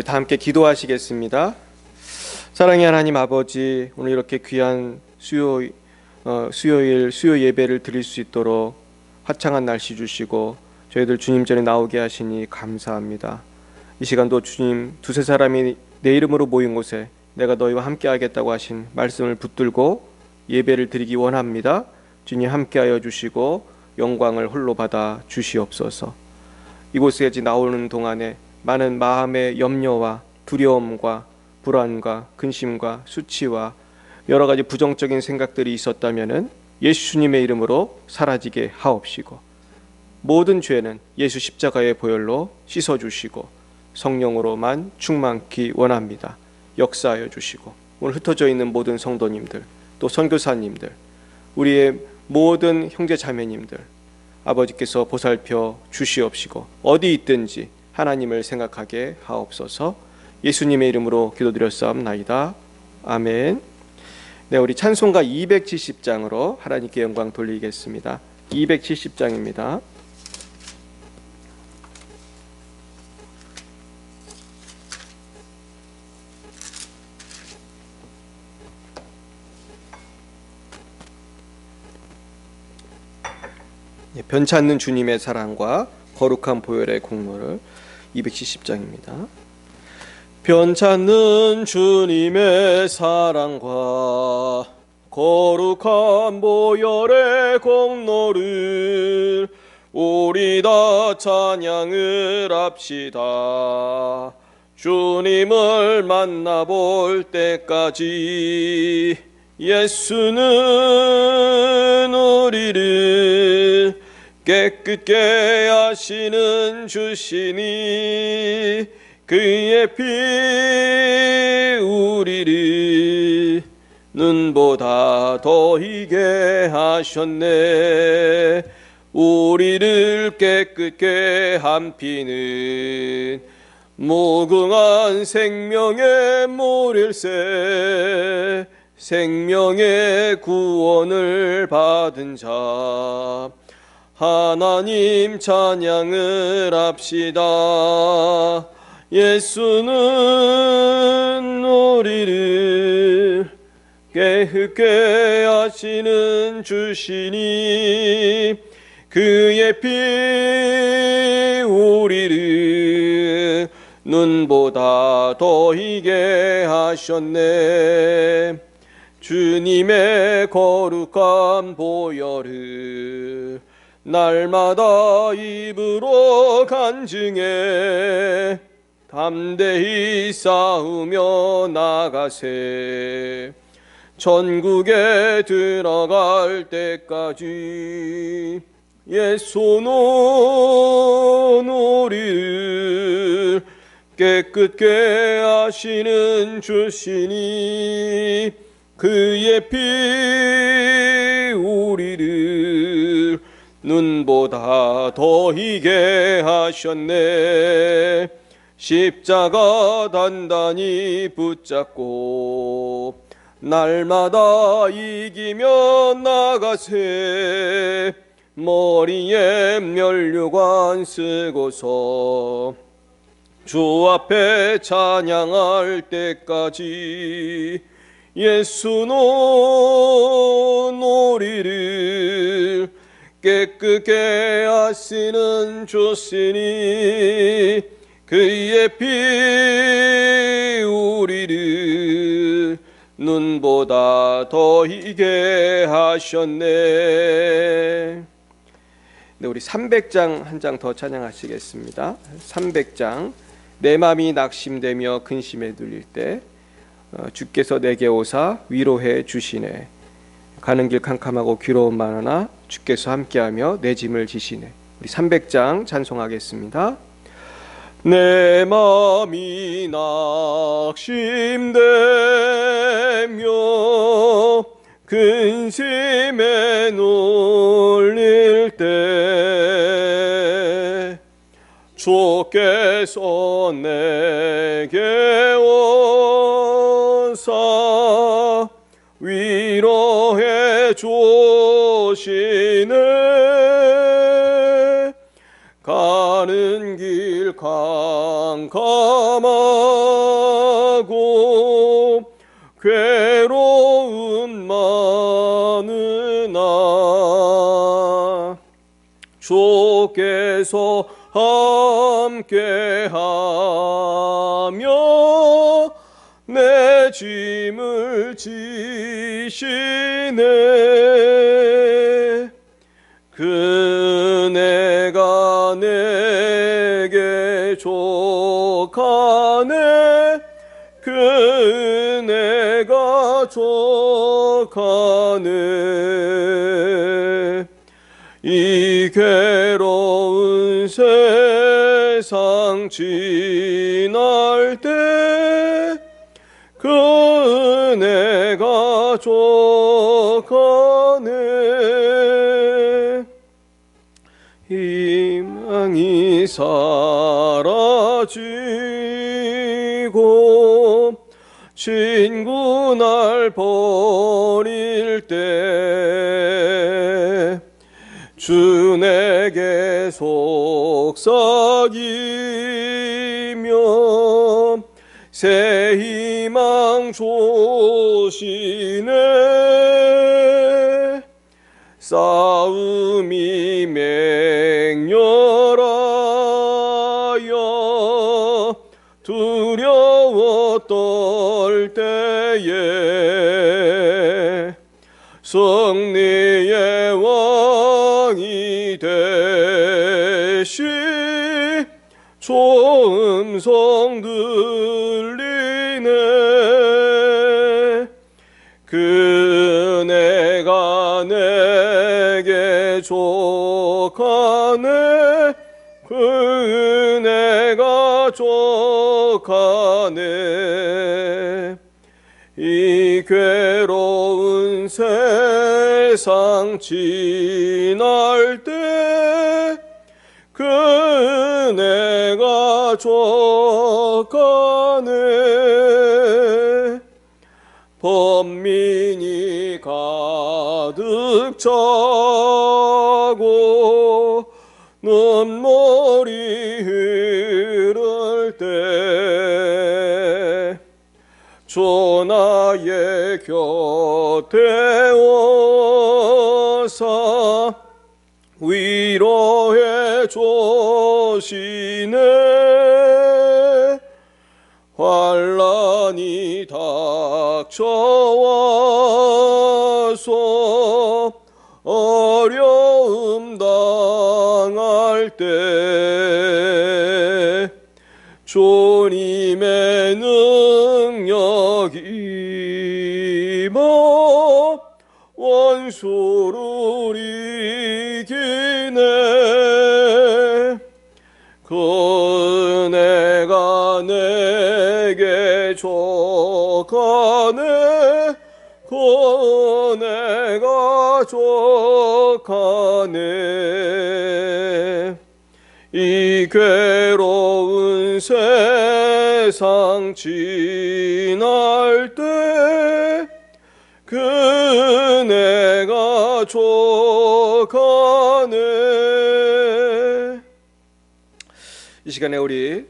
다 함께 기도하시겠습니다. 사랑의 하나님 아버지, 오늘 이렇게 귀한 수요일 수요 예배를 드릴 수 있도록 화창한 날씨 주시고 저희들 주님 전에 나오게 하시니 감사합니다. 이 시간도 주님, 두세 사람이 내 이름으로 모인 곳에 내가 너희와 함께 하겠다고 하신 말씀을 붙들고 예배를 드리기 원합니다. 주님 함께하여 주시고 영광을 홀로 받아 주시옵소서. 이곳에 나오는 동안에 많은 마음의 염려와 두려움과 불안과 근심과 수치와 여러 가지 부정적인 생각들이 있었다면은 예수님의 이름으로 사라지게 하옵시고, 모든 죄는 예수 십자가의 보혈로 씻어주시고 성령으로만 충만케 원합니다. 역사하여 주시고, 오늘 흩어져 있는 모든 성도님들, 또 선교사님들, 우리의 모든 형제 자매님들 아버지께서 보살펴 주시옵시고 어디 있든지 하나님을 생각하게 하옵소서. 예수님의 이름으로 기도드렸사옵나이다. 아멘. 네, 우리 찬송가 270장으로 하나님께 영광 돌리겠습니다. 270장입니다. 변찮는 주님의 사랑과 거룩한 보혈의 공로를 270장입니다. 변찮는 주님의 사랑과 거룩한 보혈의 공로를 우리 다 찬양을 합시다. 주님을 만나볼 때까지 예수는 우리를 깨끗게 하시는 주시니 그의 피 우리를 눈보다 더 희게 하셨네. 우리를 깨끗게 한 피는 무궁한 생명의 물일세. 생명의 구원을 받은 자 하나님 찬양을 합시다. 예수는 우리를 깨끗게 하시는 주시니 그의 피 우리를 눈보다 더 희게 하셨네. 주님의 거룩한 보혈을 날마다 입으로 간증해 담대히 싸우며 나가세. 천국에 들어갈 때까지 예수는 우리를 깨끗게 하시는 주시니 그의 피 우리를 눈보다 더 희게 하셨네. 십자가 단단히 붙잡고 날마다 이기며 나가세. 머리에 면류관 쓰고서 주 앞에 찬양할 때까지 예수는 우리를 깨끗게 하시는 주시니 그의 피 우리를 눈보다 더 희게 하셨네. 네, 우리 300장 한 장 더 찬양하시겠습니다. 300장. 내 맘이 낙심되며 근심에 눌릴 때 주께서 내게 오사 위로해 주시네. 가는 길 캄캄하고 괴로움 많으나 주께서 함께하며 내 짐을 지시네. 우리 300장 찬송하겠습니다. 내 맘이 낙심되며 근심에 눌릴 때 주께서 내게 오사 위로해 주시네. 가는 가는 길 캄캄하고 괴로움 많으나 주께서 함께하며 내 짐을 지시네. 그네가 내게 족하네. 그네가 족하네. 이 괴로운 세상 지날 때 그네가 족하네. 희망이 사라지고 친구 날 버릴 때 주 내게 속삭이며 새 희망 주시네. 싸움이 맹렬하여 두려워 떨 때에 승리의 왕이 되시 조음성 들리네. 그네가 내게 족하네. 그네가 족하네. 이 괴로운 세상 지날 때 그네가 족하네. 번민이 가득 차고 눈물이 흐를 때 주 나의 곁에 오사 위로해 주시네. 환난이 닥쳐와서 어려움 당할 때 주님의 능력이 임하 원수를 이기네. 그네가 내게 족하네. 그네가 족하네. 이 괴로운 세상 지날 때 그네가 족하네. 이 시간에 우리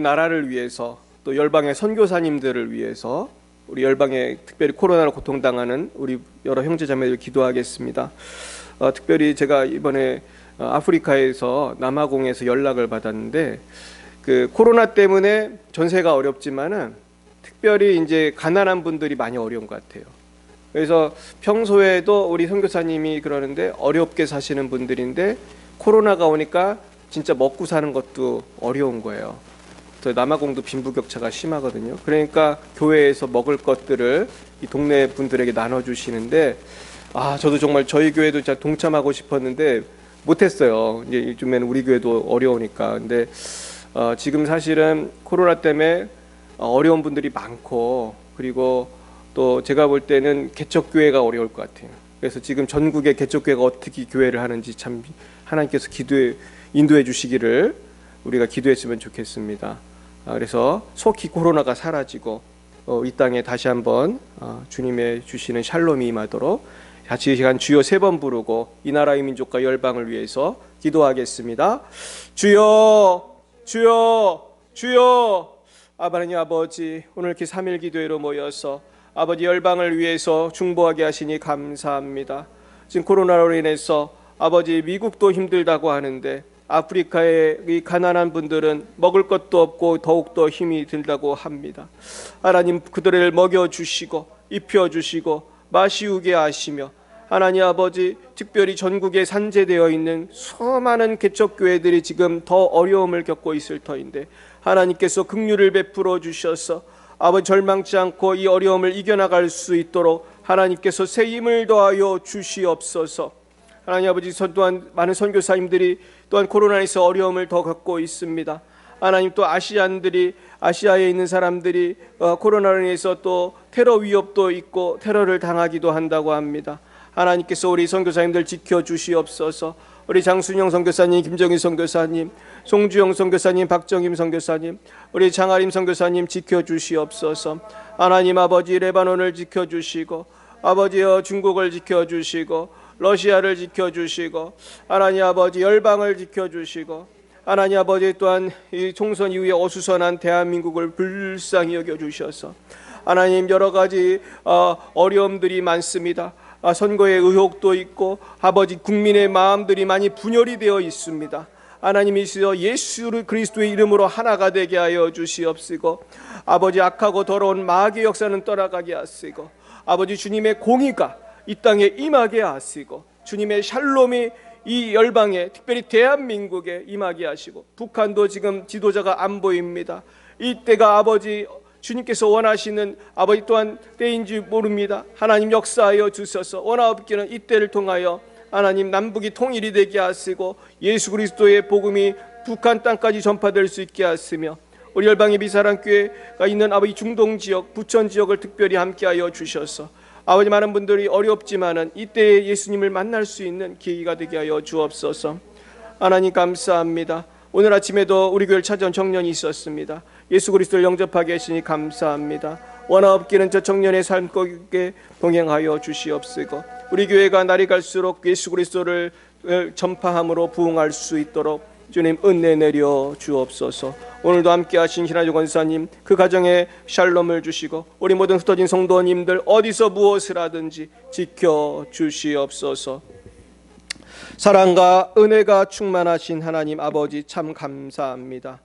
나라를 위해서 또 열방의 선교사님들을 위해서 우리 열방에 특별히 코로나로 고통당하는 우리 여러 형제자매들 기도하겠습니다. 특별히 제가 이번에 아프리카에서 남아공에서 연락을 받았는데 그 코로나 때문에 전세가 어렵지만은 특별히 이제 가난한 분들이 많이 어려운 것 같아요. 그래서 평소에도 우리 선교사님이 그러는데 어렵게 사시는 분들인데 코로나가 오니까 진짜 먹고 사는 것도 어려운 거예요. 남아공도 빈부격차가 심하거든요. 그러니까 교회에서 먹을 것들을 이 동네 분들에게 나눠주시는데 저도 정말 저희 교회도 진짜 동참하고 싶었는데 못했어요. 이제 요즘에는 우리 교회도 어려우니까. 근데 지금 사실은 코로나 때문에 어려운 분들이 많고 그리고 또 제가 볼 때는 개척교회가 어려울 것 같아요. 그래서 지금 전국의 개척교회가 어떻게 교회를 하는지 참 하나님께서 인도해 주시기를 우리가 기도했으면 좋겠습니다. 그래서 속히 코로나가 사라지고 이 땅에 다시 한번 주님의 주시는 샬롬이 임하도록 같이 이 시간 주여 3번 부르고 이 나라의 민족과 열방을 위해서 기도하겠습니다. 주여, 주여, 주여. 하나님 아버지, 오늘 이렇게 3일 기도회로 모여서 아버지 열방을 위해서 중보하게 하시니 감사합니다. 지금 코로나로 인해서 아버지 미국도 힘들다고 하는데 아프리카의 이 가난한 분들은 먹을 것도 없고 더욱더 힘이 들다고 합니다. 하나님 그들을 먹여주시고 입혀주시고 마시우게 하시며 하나님 아버지 특별히 전국에 산재되어 있는 수많은 개척교회들이 지금 더 어려움을 겪고 있을 터인데 하나님께서 긍휼을 베풀어 주셔서 아버지 절망치 않고 이 어려움을 이겨나갈 수 있도록 하나님께서 새 힘을 더하여 주시옵소서. 하나님 아버지 또한 많은 선교사님들이 또한 코로나에서 어려움을 더 겪고 있습니다. 하나님 또 아시아에 있는 사람들이 코로나로 인해서 또 테러 위협도 있고 테러를 당하기도 한다고 합니다. 하나님께서 우리 선교사님들 지켜주시옵소서. 우리 장순영 선교사님, 김정희 선교사님, 송주영 선교사님, 박정임 선교사님, 우리 장아림 선교사님 지켜주시옵소서. 하나님 아버지 레바논을 지켜주시고 아버지여 중국을 지켜주시고 러시아를 지켜주시고 하나님 아버지 열방을 지켜주시고 하나님 아버지 또한 이 총선 이후에 어수선한 대한민국을 불쌍히 여겨주셔서 하나님 여러 가지 어려움들이 많습니다. 선거의 의혹도 있고 아버지 국민의 마음들이 많이 분열이 되어 있습니다. 하나님이시여 예수 그리스도의 이름으로 하나가 되게 하여 주시옵시고 아버지 악하고 더러운 마귀의 역사는 떠나가게 하시고 아버지 주님의 공의가 이 땅에 임하게 하시고 주님의 샬롬이 이 열방에 특별히 대한민국에 임하게 하시고 북한도 지금 지도자가 안 보입니다. 이때가 아버지 주님께서 원하시는 아버지 또한 때인지 모릅니다. 하나님 역사하여 주셔서 원하옵기는 이때를 통하여 하나님 남북이 통일이 되게 하시고 예수 그리스도의 복음이 북한 땅까지 전파될 수 있게 하시며 우리 열방의 미사랑교회가 있는 아버지 중동 지역, 부천 지역을 특별히 함께하여 주셔서 아버지 많은 분들이 어렵지만은 이때에 예수님을 만날 수 있는 계기가 되게 하여 주옵소서. 하나님 감사합니다. 오늘 아침에도 우리 교회를 찾아온 청년이 있었습니다. 예수 그리스도를 영접하게 하시니 감사합니다. 원하옵기는 저 청년의 삶과 동행하여 주시옵시고 우리 교회가 날이 갈수록 예수 그리스도를 전파함으로 부흥할 수 있도록 주님 은혜 내려 주옵소서. 오늘도 함께 하신 신하주 권사님 그 가정에 샬롬을 주시고 우리 모든 흩어진 성도님들 어디서 무엇을 하든지 지켜 주시옵소서. 사랑과 은혜가 충만하신 하나님 아버지 참 감사합니다.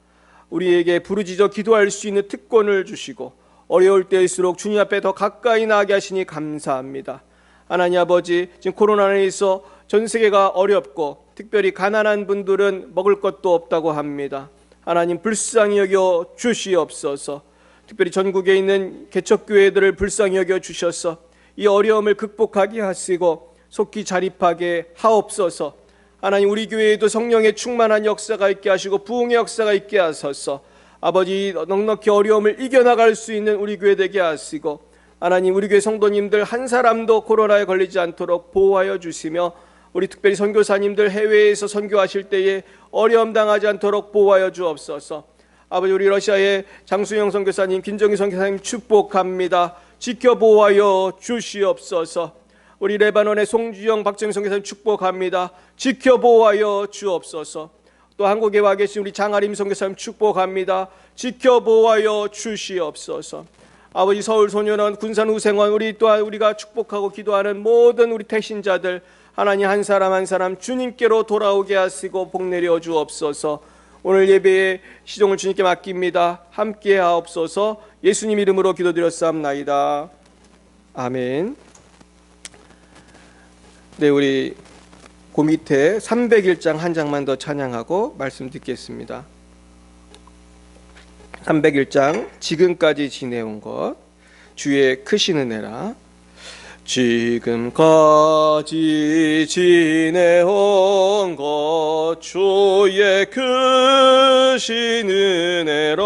우리에게 부르짖어 기도할 수 있는 특권을 주시고 어려울 때일수록 주님 앞에 더 가까이 나게 하시니 감사합니다. 하나님 아버지 지금 코로나로 인해서 전 세계가 어렵고 특별히 가난한 분들은 먹을 것도 없다고 합니다. 하나님 불쌍히 여겨 주시옵소서. 특별히 전국에 있는 개척교회들을 불쌍히 여겨 주셔서 이 어려움을 극복하게 하시고 속히 자립하게 하옵소서. 하나님 우리 교회에도 성령의 충만한 역사가 있게 하시고 부흥의 역사가 있게 하소서. 아버지 넉넉히 어려움을 이겨나갈 수 있는 우리 교회 되게 하시고 하나님 우리 교회 성도님들 한 사람도 코로나에 걸리지 않도록 보호하여 주시며 우리 특별히 선교사님들 해외에서 선교하실 때에 어려움 당하지 않도록 보호하여 주옵소서. 아버지 우리 러시아의 장수영 선교사님, 김정희 선교사님 축복합니다. 지켜 보호하여 주시옵소서. 우리 레바논의 송주영, 박정희 선교사님 축복합니다. 지켜 보호하여 주옵소서. 또 한국에 와 계신 우리 장아림 선교사님 축복합니다. 지켜 보호하여 주시옵소서. 아버지 서울 소년원, 군산 우생원 우리 또한 우리가 축복하고 기도하는 모든 우리 태신자들 하나님 한 사람 한 사람 주님께로 돌아오게 하시고 복 내려 주옵소서. 오늘 예배의 시종을 주님께 맡깁니다. 함께 하옵소서. 예수님 이름으로 기도드렸사옵나이다. 아멘. 네, 우리 그 밑에 301장 한 장만 더 찬양하고 말씀 듣겠습니다. 301장 지금까지 지내온 것 주의 크신 은혜라. 지금까지 지내온 것 주의 크신 은혜라.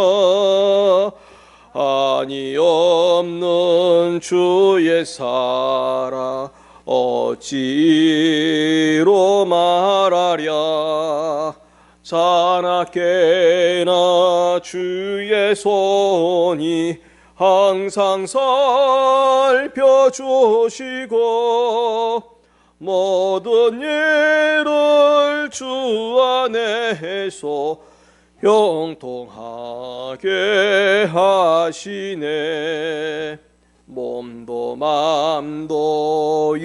아니 없는 주의 사랑 어찌로 말하랴. 자나깨나 주의 손이 항상 살펴주시고 모든 일을 주 안에서 형통하게 하시네. 몸도 맘도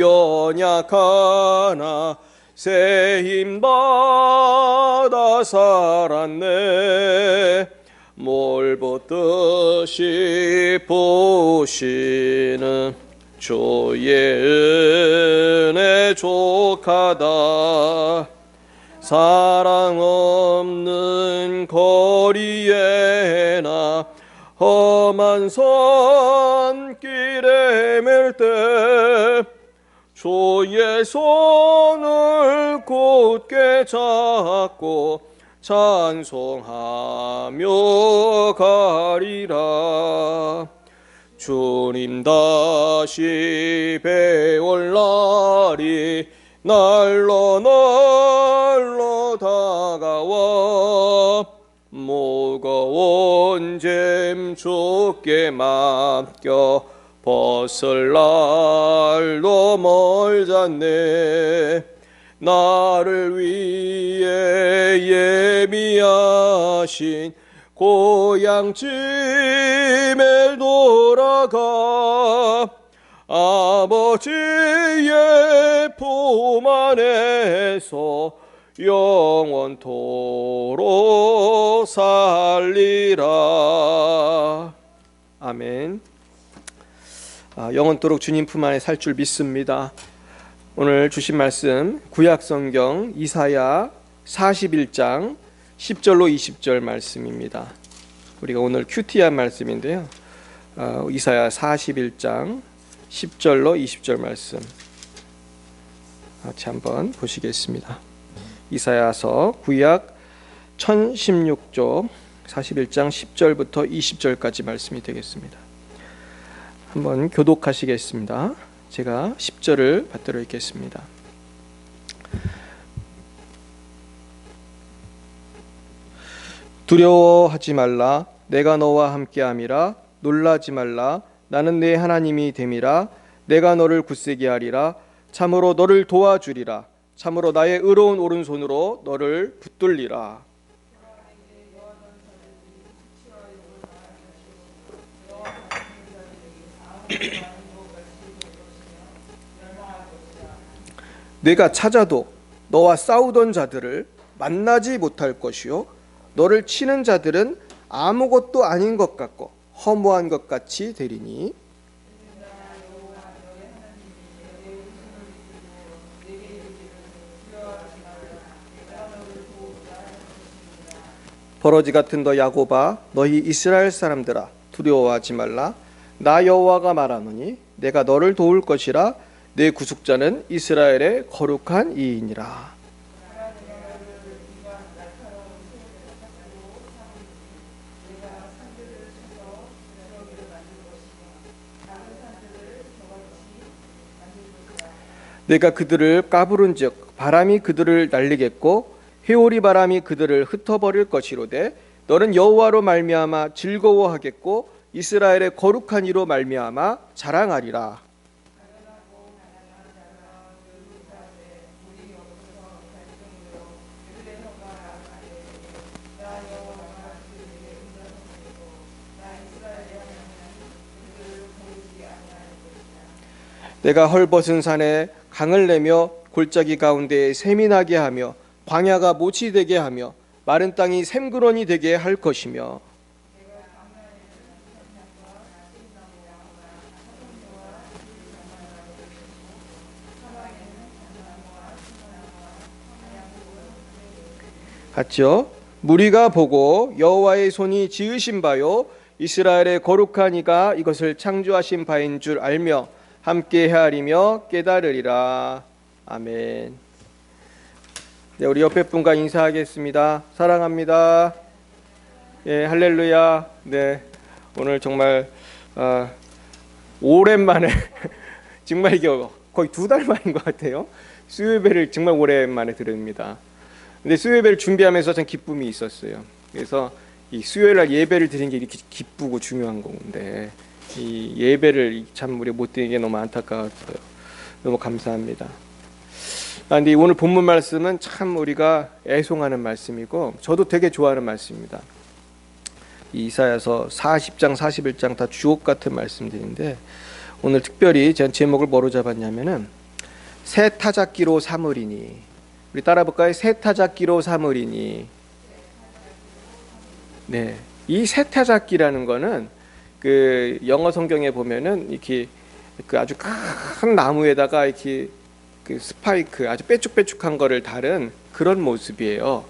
연약하나 새 힘받아 살았네. 뭘 붙듯이 보시는 주의 은혜 족하다. 사랑 없는 거리에나 험한 손길에 맬 때 주의 손을 굳게 잡고 찬송하며 가리라. 주님 다시 배올 날이 날로 다가와 무거운 짐 주께 맡겨 벗을 날도 멀잖네. 나를 위해 예비하신 고향 집에 돌아가 아버지의 품 안에서 영원토록 살리라. 아멘. 영원토록 주님 품 안에 살 줄 믿습니다. 오늘 주신 말씀 구약성경 이사야 41장 10절로 20절 말씀입니다. 우리가 오늘 큐티한 말씀인데요. 이사야 41장 10절로 20절 말씀 같이 한번 보시겠습니다. 이사야서 구약 1016쪽 41장 10절부터 20절까지 말씀이 되겠습니다. 한번 교독하시겠습니다. 제가 10절을 받들어 읽겠습니다. 두려워하지 말라. 내가 너와 함께함이라. 놀라지 말라. 나는 네 하나님이 됨이라. 내가 너를 굳세게 하리라. 참으로 너를 도와주리라. 참으로 나의 의로운 오른손으로 너를 붙들리라. 내가 찾아도 너와 싸우던 자들을 만나지 못할 것이요 너를 치는 자들은 아무것도 아닌 것 같고 허무한 것 같이 되리니 버러지 같은 너 야곱아 너희 이스라엘 사람들아 두려워하지 말라. 나 여호와가 말하노니 내가 너를 도울 것이라. 내 구속자는 이스라엘의 거룩한 이이니라. 내가 그들을 까부른즉 바람이 그들을 날리겠고 회오리 바람이 그들을 흩어버릴 것이로되 너는 여호와로 말미암아 즐거워하겠고 이스라엘의 거룩한 이로 말미암아 자랑하리라. 내가 헐벗은 산에 강을 내며 골짜기 가운데에 샘이 나게 하며 광야가 못이 되게 하며 마른 땅이 샘그런이 되게 할 것이며 같죠? 무리가 보고 여호와의 손이 지으신 바요 이스라엘의 거룩한 이가 이것을 창조하신 바인 줄 알며 함께 헤아리며 깨달으리라. 아멘. 네, 우리 옆에 분과 인사하겠습니다. 사랑합니다. 예, 할렐루야. 네, 오늘 정말 오랜만에 정말 이게 거의 2달 만인 것 같아요. 수요예배를 정말 오랜만에 들읍니다. 근데 수요예배를 준비하면서 참 기쁨이 있었어요. 그래서 이 수요일 날 예배를 드리는 게 이렇게 기쁘고 중요한 건데 이 예배를 참 우리 못 드리는 게 너무 안타까웠어요. 너무 감사합니다. 근데 오늘 본문 말씀은 참 우리가 애송하는 말씀이고 저도 되게 좋아하는 말씀입니다. 이 이사야서 40장 41장 다 주옥 같은 말씀들인데 오늘 특별히 제가 제목을 뭐로 잡았냐면은 새 타작기로 삼으리니. 우리 따라 볼까요? 새 타작기로 삼으리니. 네, 이 새 타작기라는 거는 그 영어 성경에 보면은 이렇게 그 아주 큰 나무에다가 이렇게 그 스파이크 아주 빼쭉빼쭉한 거를 다른 그런 모습이에요.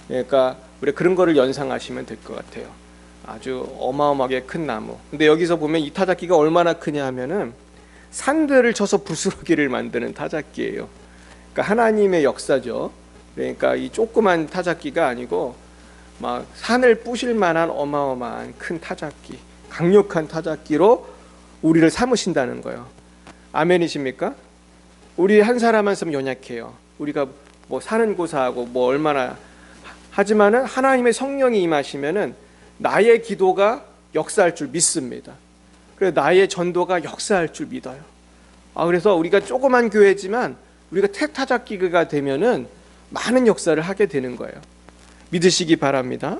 그러니까 우리 그런 거를 연상하시면 될 것 같아요. 아주 어마어마하게 큰 나무. 근데 여기서 보면 이 타작기가 얼마나 크냐 하면은 산들을 쳐서 부스러기를 만드는 타작기예요. 그러니까 하나님의 역사죠. 그러니까 이 조그만 타작기가 아니고 막 산을 부실 만한 어마어마한 큰 타작기, 강력한 타작기로 우리를 삼으신다는 거예요. 아멘이십니까? 우리 한 사람 한 사람 연약해요. 우리가 뭐 사는 고사하고 뭐 얼마나 하지만은 하나님의 성령이 임하시면은 나의 기도가 역사할 줄 믿습니다. 그래서 나의 전도가 역사할 줄 믿어요. 그래서 우리가 조그만 교회지만 우리가 택타작기가 되면은 많은 역사를 하게 되는 거예요. 믿으시기 바랍니다.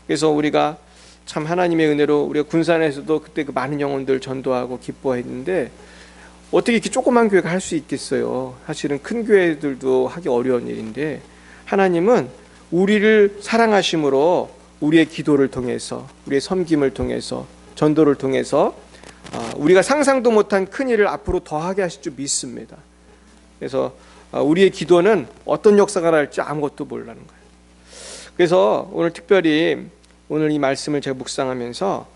그래서 우리가 참 하나님의 은혜로 우리가 군산에서도 그때 그 많은 영혼들 전도하고 기뻐했는데 어떻게 이렇게 조그만 교회가 할 수 있겠어요? 사실은 큰 교회들도 하기 어려운 일인데 하나님은 우리를 사랑하심으로 우리의 기도를 통해서 우리의 섬김을 통해서 전도를 통해서 우리가 상상도 못한 큰 일을 앞으로 더하게 하실 줄 믿습니다. 그래서 우리의 기도는 어떤 역사가 날지 아무것도 모르는 거예요. 그래서 오늘 특별히 오늘 이 말씀을 제가 묵상하면서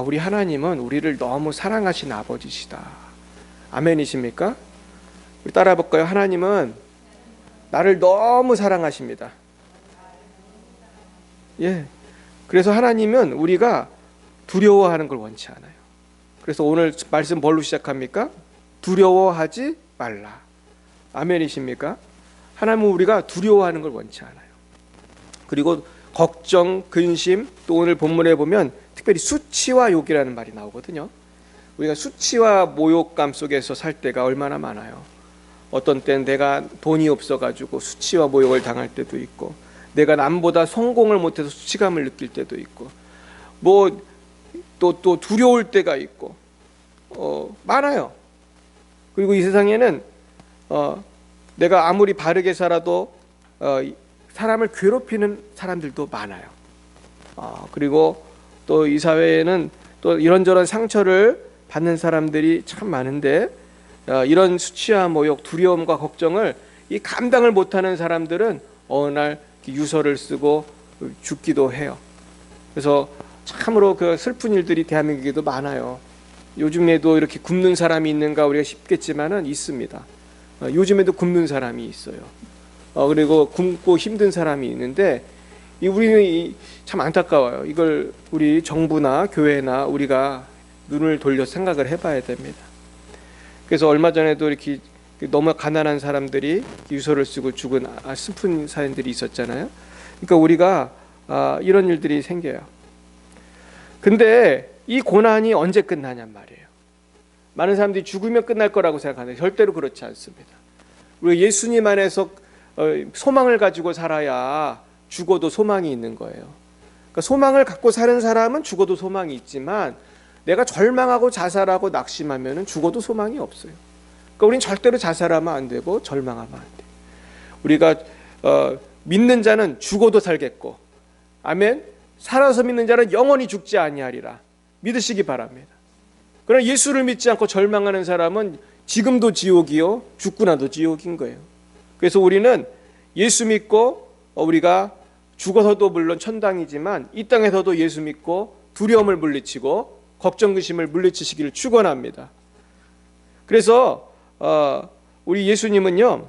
우리 하나님은 우리를 너무 사랑하신 아버지시다. 아멘이십니까? 우리 따라 볼까요? 하나님은 나를 너무 사랑하십니다. 예. 그래서 하나님은 우리가 두려워하는 걸 원치 않아요. 그래서 오늘 말씀 뭘로 시작합니까? 두려워하지 말라. 아멘이십니까? 하나님은 우리가 두려워하는 걸 원치 않아요. 그리고 걱정, 근심, 또 오늘 본문에 보면 특별히 수치와 욕이라는 말이 나오거든요. 우리가 수치와 모욕감 속에서 살 때가 얼마나 많아요. 어떤 때는 내가 돈이 없어가지고 수치와 모욕을 당할 때도 있고, 내가 남보다 성공을 못해서 수치감을 느낄 때도 있고, 뭐 또 두려울 때가 있고, 많아요. 그리고 이 세상에는 내가 아무리 바르게 살아도 사람을 괴롭히는 사람들도 많아요. 그리고 또 이 사회에는 또 이런저런 상처를 받는 사람들이 참 많은데 이런 수치와 모욕, 두려움과 걱정을 이 감당을 못하는 사람들은 어느 날 유서를 쓰고 죽기도 해요. 그래서 참으로 그 슬픈 일들이 대한민국에도 많아요. 요즘에도 이렇게 굶는 사람이 있는가 우리가 싶겠지만은 있습니다. 요즘에도 굶는 사람이 있어요. 그리고 굶고 힘든 사람이 있는데 우리는 참 안타까워요. 이걸 우리 정부나 교회나 우리가 눈을 돌려 생각을 해봐야 됩니다. 그래서 얼마 전에도 이렇게 너무 가난한 사람들이 유서를 쓰고 죽은 슬픈 사연들이 있었잖아요. 그러니까 우리가 이런 일들이 생겨요. 근데 이 고난이 언제 끝나냔 말이에요. 많은 사람들이 죽으면 끝날 거라고 생각하는데 절대로 그렇지 않습니다. 우리 예수님 안에서 소망을 가지고 살아야 죽어도 소망이 있는 거예요. 그러니까 소망을 갖고 사는 사람은 죽어도 소망이 있지만 내가 절망하고 자살하고 낙심하면 죽어도 소망이 없어요. 그러니까 우리는 절대로 자살하면 안 되고 절망하면 안 돼요. 우리가 믿는 자는 죽어도 살겠고, 아멘. 살아서 믿는 자는 영원히 죽지 아니하리라. 믿으시기 바랍니다. 그러나 예수를 믿지 않고 절망하는 사람은 지금도 지옥이요, 죽고 나도 지옥인 거예요. 그래서 우리는 예수 믿고 우리가 죽어서도 물론 천당이지만 이 땅에서도 예수 믿고 두려움을 물리치고 걱정 근심을 물리치시기를 축원합니다. 그래서 우리 예수님은요,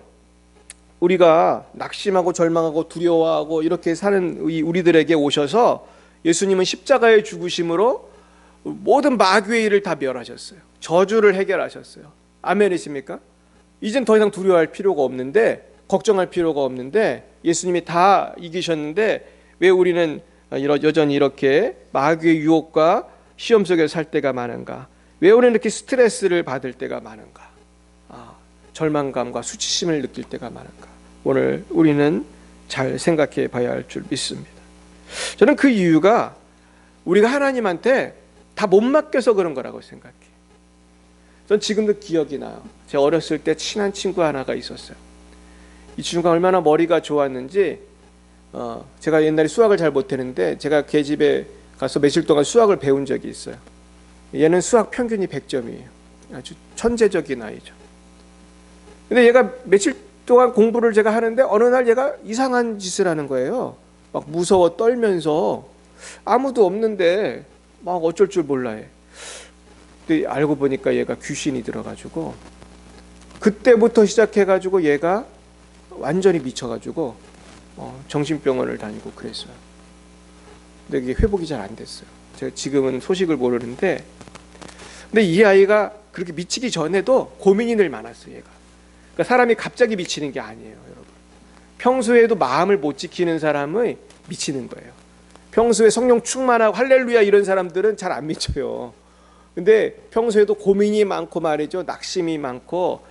우리가 낙심하고 절망하고 두려워하고 이렇게 사는 우리들에게 오셔서 예수님은 십자가의 죽으심으로 모든 마귀의 일을 다 멸하셨어요. 저주를 해결하셨어요. 아멘이십니까? 이젠 더 이상 두려워할 필요가 없는데, 걱정할 필요가 없는데 예수님이 다 이기셨는데 왜 우리는 여전히 이렇게 마귀의 유혹과 시험 속에 살 때가 많은가? 왜 우리는 이렇게 스트레스를 받을 때가 많은가? 절망감과 수치심을 느낄 때가 많은가? 오늘 우리는 잘 생각해 봐야 할 줄 믿습니다. 저는 그 이유가 우리가 하나님한테 다 못 맡겨서 그런 거라고 생각해요. 전 지금도 기억이 나요. 제가 어렸을 때 친한 친구 하나가 있었어요. 이 친구가 얼마나 머리가 좋았는지 제가 옛날에 수학을 잘 못했는데 제가 걔 집에 가서 며칠 동안 수학을 배운 적이 있어요. 얘는 수학 평균이 100점이에요. 아주 천재적인 아이죠. 근데 얘가 며칠 동안 공부를 제가 하는데 어느 날 얘가 이상한 짓을 하는 거예요. 막 무서워 떨면서 아무도 없는데 막 어쩔 줄 몰라 해. 근데 알고 보니까 얘가 귀신이 들어가지고 그때부터 시작해가지고 얘가 완전히 미쳐가지고 정신병원을 다니고 그랬어요. 근데 이게 회복이 잘 안 됐어요. 제가 지금은 소식을 모르는데, 근데 이 아이가 그렇게 미치기 전에도 고민이 늘 많았어요. 얘가. 그러니까 사람이 갑자기 미치는 게 아니에요, 여러분. 평소에도 마음을 못 지키는 사람의 미치는 거예요. 평소에 성령 충만하고 할렐루야 이런 사람들은 잘 안 미쳐요. 근데 평소에도 고민이 많고 말이죠, 낙심이 많고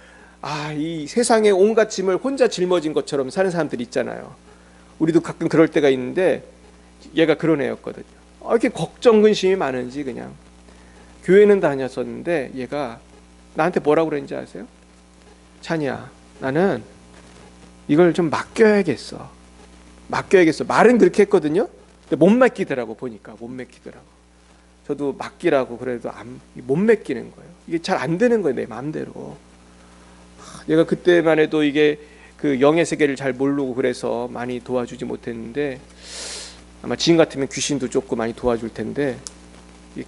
이 세상의 온갖 짐을 혼자 짊어진 것처럼 사는 사람들 있잖아요. 우리도 가끔 그럴 때가 있는데 얘가 그런 애였거든요. 이렇게 걱정 근심이 많은지 그냥. 교회는 다녔었는데 얘가 나한테 뭐라고 그랬는지 아세요? 찬이야, 나는 이걸 좀 맡겨야겠어. 말은 그렇게 했거든요. 근데 못 맡기더라고. 보니까 못 맡기더라고. 저도 맡기라고 그래도 못 맡기는 거예요. 이게 잘 안 되는 거예요, 내 마음대로. 얘가 그때만 해도 이게 그 영의 세계를 잘 모르고 그래서 많이 도와주지 못했는데, 아마 지금 같으면 귀신도 쫓고 많이 도와줄 텐데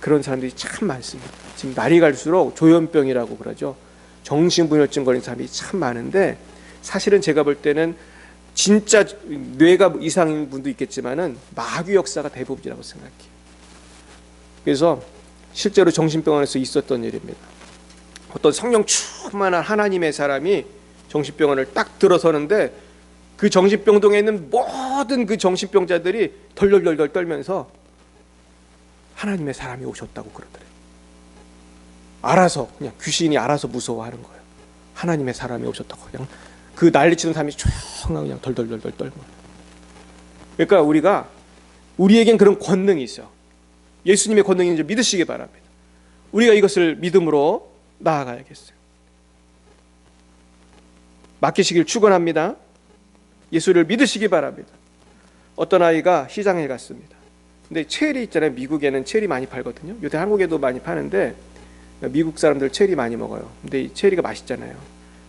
그런 사람들이 참 많습니다. 지금 날이 갈수록 조현병이라고 그러죠. 정신분열증 걸린 사람이 참 많은데, 사실은 제가 볼 때는 진짜 뇌가 이상인 분도 있겠지만은 마귀 역사가 대부분이라고 생각해요. 그래서 실제로 정신병원에서 있었던 일입니다. 어떤 성령 충만한 하나님의 사람이 정신병원을 딱 들어서는데 그 정신병동에 있는 모든 그 정신병자들이 덜덜덜덜 떨면서 하나님의 사람이 오셨다고 그러더래요. 알아서 그냥 귀신이 알아서 무서워하는 거예요. 하나님의 사람이 오셨다고. 그냥 그 난리치는 사람이 조용하고 그냥 덜덜덜덜 떨고. 그러니까 우리에겐 그런 권능이 있어요. 예수님의 권능이 있는지 믿으시기 바랍니다. 우리가 이것을 믿음으로 나아가야겠어요. 맡기시길 축원합니다. 예수를 믿으시기 바랍니다. 어떤 아이가 시장에 갔습니다. 근데 체리 있잖아요. 미국에는 체리 많이 팔거든요. 요새 한국에도 많이 파는데 미국 사람들 체리 많이 먹어요. 근데 이 체리가 맛있잖아요.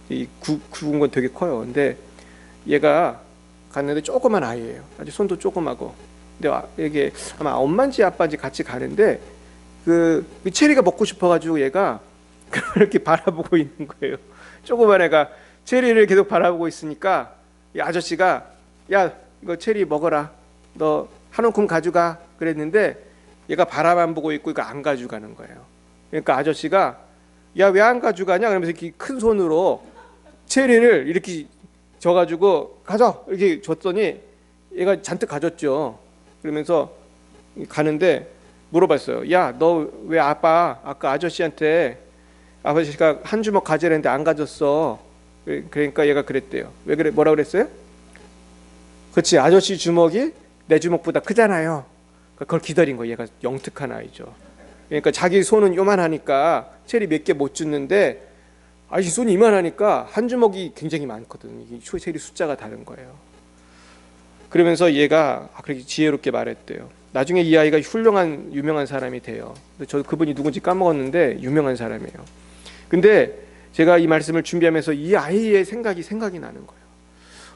이 굵은 건 되게 커요. 근데 얘가 갔는데 조그만 아이예요. 아주 손도 조그마고. 근데 이게 아마 엄마인지 아빠인지 같이 가는데 그 체리가 먹고 싶어가지고 얘가 그렇게 바라보고 있는 거예요. 조그만 애가 체리를 계속 바라보고 있으니까 이 아저씨가 야 이거 체리 먹어라. 너 한 움큼 가져가 그랬는데 얘가 바라만 보고 있고 이거 안 가져가는 거예요. 그러니까 아저씨가 야 왜 안 가져가냐 그러면서 이렇게 큰 손으로 체리를 이렇게 져가지고 가져 이렇게 줬더니 얘가 잔뜩 가졌죠. 그러면서 가는데 물어봤어요. 야 너 왜 아까 아저씨한테 아저씨가 한 주먹 가지라는데 안 가졌어. 그러니까 얘가 그랬대요. 왜 그래? 뭐라 그랬어요? 그렇지, 아저씨 주먹이 내 주먹보다 크잖아요. 그걸 기다린 거예요. 얘가 영특한 아이죠. 그러니까 자기 손은 요만하니까 체리 몇 개 못 줍는데 아저씨 손이 이만하니까 한 주먹이 굉장히 많거든요. 이 체리 숫자가 다른 거예요. 그러면서 얘가 그렇게 지혜롭게 말했대요. 나중에 이 아이가 훌륭한 유명한 사람이 돼요. 저 그분이 누군지 까먹었는데 유명한 사람이에요. 근데 제가 이 말씀을 준비하면서 이 아이의 생각이 나는 거예요.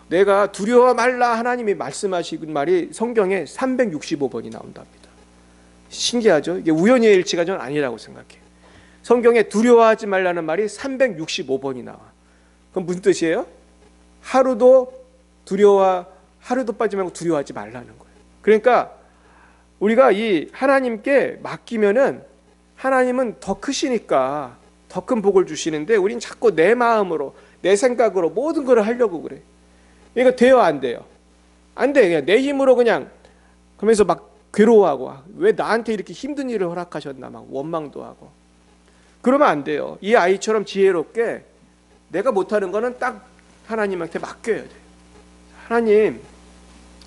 내가 두려워 말라 하나님이 말씀하신 말이 성경에 365번이 나온답니다. 신기하죠? 이게 우연의 일치가 전 아니라고 생각해요. 성경에 두려워하지 말라는 말이 365번이 나와. 그럼 무슨 뜻이에요? 하루도 빠지지 말고 두려워하지 말라는 거예요. 그러니까 우리가 이 하나님께 맡기면은 하나님은 더 크시니까 더 큰 복을 주시는데 우린 자꾸 내 마음으로 내 생각으로 모든 걸 하려고 그래. 그러니까 돼요 안 돼요? 안 돼. 그냥 내 힘으로 그냥 그러면서 막 괴로워하고 왜 나한테 이렇게 힘든 일을 허락하셨나 막 원망도 하고. 그러면 안 돼요. 이 아이처럼 지혜롭게 내가 못하는 거는 딱 하나님한테 맡겨야 돼요. 하나님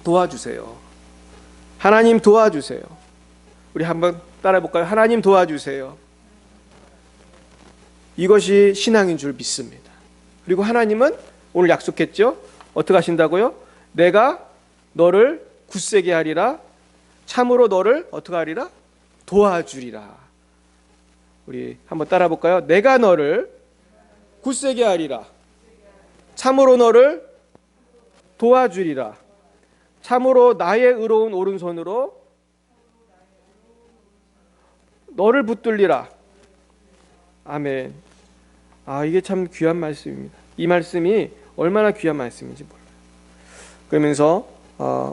도와주세요. 하나님 도와주세요. 우리 한번 따라해 볼까요? 하나님 도와주세요. 이것이 신앙인 줄 믿습니다. 그리고 하나님은 오늘 약속했죠? 어떻게 하신다고요? 내가 너를 굳세게 하리라. 참으로 너를 어떻게 하리라? 도와주리라. 우리 한번 따라 볼까요? 내가 너를 굳세게 하리라. 참으로 너를 도와주리라. 참으로 나의 의로운 오른손으로 너를 붙들리라. 아멘. 이게 참 귀한 말씀입니다. 이 말씀이 얼마나 귀한 말씀인지 몰라요. 그러면서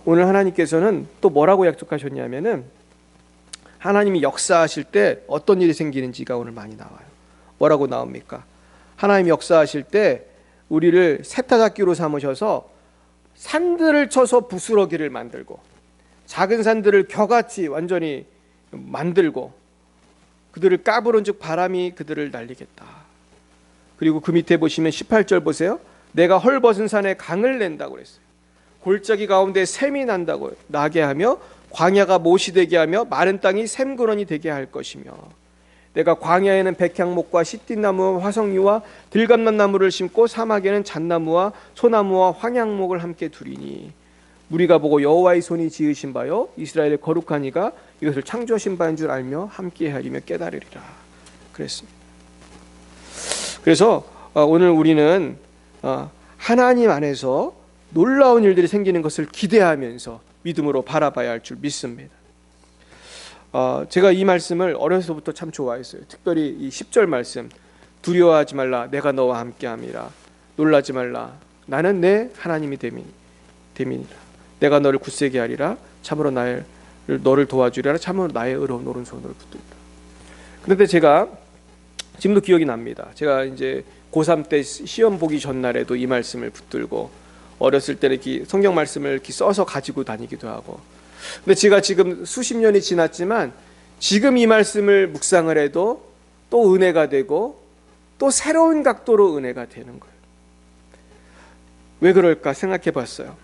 오늘 하나님께서는 또 뭐라고 약속하셨냐면은 하나님이 역사하실 때 어떤 일이 생기는지가 오늘 많이 나와요. 뭐라고 나옵니까? 하나님이 역사하실 때 우리를 세타잡기로 삼으셔서 산들을 쳐서 부스러기를 만들고 작은 산들을 겨같이 완전히 만들고 그들을 까부른즉 바람이 그들을 날리겠다. 그리고 그 밑에 보시면 18절 보세요. 내가 헐벗은 산에 강을 낸다고 그랬어요. 골짜기 가운데 샘이 난다고 나게 하며 광야가 못이 되게 하며 마른 땅이 샘그런이 되게 할 것이며 내가 광야에는 백향목과 시띠나무와 화석류와 들감나무를 심고 사막에는 잣나무와 소나무와 황양목을 함께 두리니 무리가 보고 여호와의 손이 지으신 바요 이스라엘의 거룩한 이가 이것을 창조하신 바인 줄 알며 함께 하리며 깨달으리라 그랬습니다. 그래서 오늘 우리는 하나님 안에서 놀라운 일들이 생기는 것을 기대하면서 믿음으로 바라봐야 할 줄 믿습니다. 제가 이 말씀을 어려서부터 참 좋아했어요. 특별히 이 10절 말씀, 두려워하지 말라 내가 너와 함께함이라 놀라지 말라 나는 내 하나님이 됨이니라 내가 너를 굳세게 하리라 참으로 너를 도와주리라 참으로 나의 의로운 오른손으로 붙들리라. 그런데 제가 지금도 기억이 납니다. 제가 이제 고3 때 시험 보기 전날에도 이 말씀을 붙들고 어렸을 때는 이렇게 성경 말씀을 이렇게 써서 가지고 다니기도 하고. 근데 제가 지금 수십 년이 지났지만 지금 이 말씀을 묵상을 해도 또 은혜가 되고 또 새로운 각도로 은혜가 되는 거예요. 왜 그럴까 생각해 봤어요.